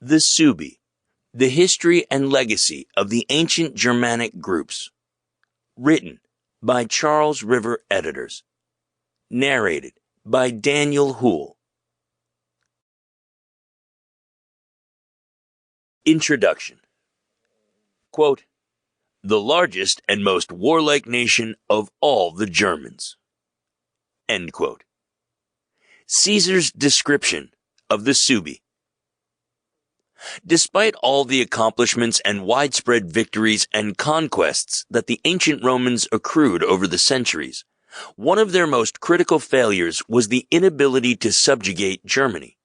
The Suebi, The History and Legacy of the Ancient Germanic Groups. Written by Charles River Editors. Narrated by Daniel Houle. Introduction. Quote, "The largest and most warlike nation of all the Germans." End quote. Caesar's description of the Suebi. Despite all the accomplishments and widespread victories and conquests that the ancient Romans accrued over the centuries, one of their most critical failures was the inability to subjugate Germany.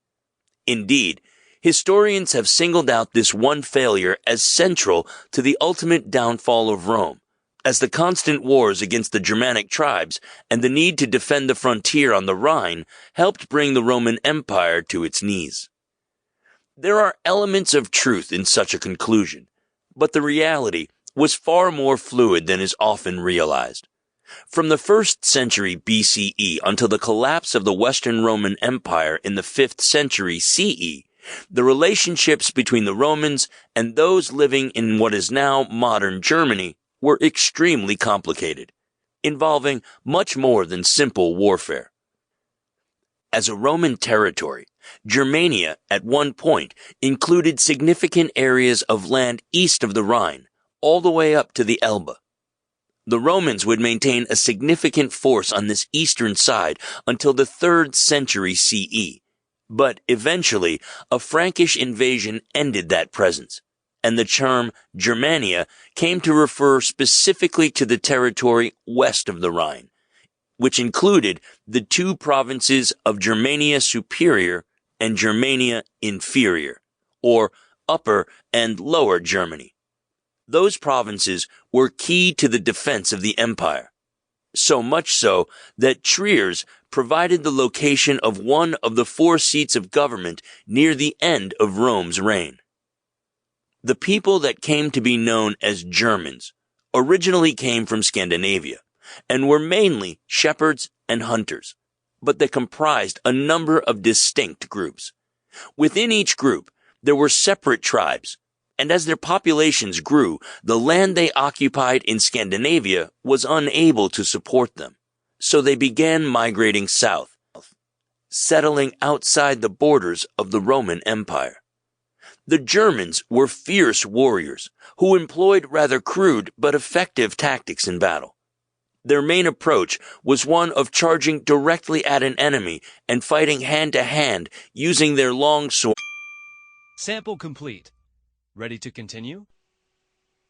Indeed, historians have singled out this one failure as central to the ultimate downfall of Rome, as the constant wars against the Germanic tribes and the need to defend the frontier on the Rhine helped bring the Roman Empire to its knees. There are elements of truth in such a conclusion, but the reality was far more fluid than is often realized. From the 1st century BCE until the collapse of the Western Roman Empire in the 5th century CE, the relationships between the Romans and those living in what is now modern Germany were extremely complicated, involving much more than simple warfare. As a Roman territory, Germania at one point included significant areas of land east of the Rhine, all the way up to the Elbe. The Romans would maintain a significant force on this eastern side until the 3rd century CE, but eventually a Frankish invasion ended that presence, and the term Germania came to refer specifically to the territory west of the Rhine, which included the two provinces of Germania Superior and Germania Inferior, or Upper and Lower Germany. Those provinces were key to the defense of the empire, so much so that Triers provided the location of one of the 4 seats of government near the end of Rome's reign. The people that came to be known as Germans originally came from Scandinavia and were mainly shepherds and hunters, but they comprised a number of distinct groups. Within each group, there were separate tribes, and as their populations grew, the land they occupied in Scandinavia was unable to support them, so they began migrating south, settling outside the borders of the Roman Empire. The Germans were fierce warriors who employed rather crude but effective tactics in battle. Their main approach was one of charging directly at an enemy and fighting hand-to-hand using their long swords. Sample complete. Ready to continue?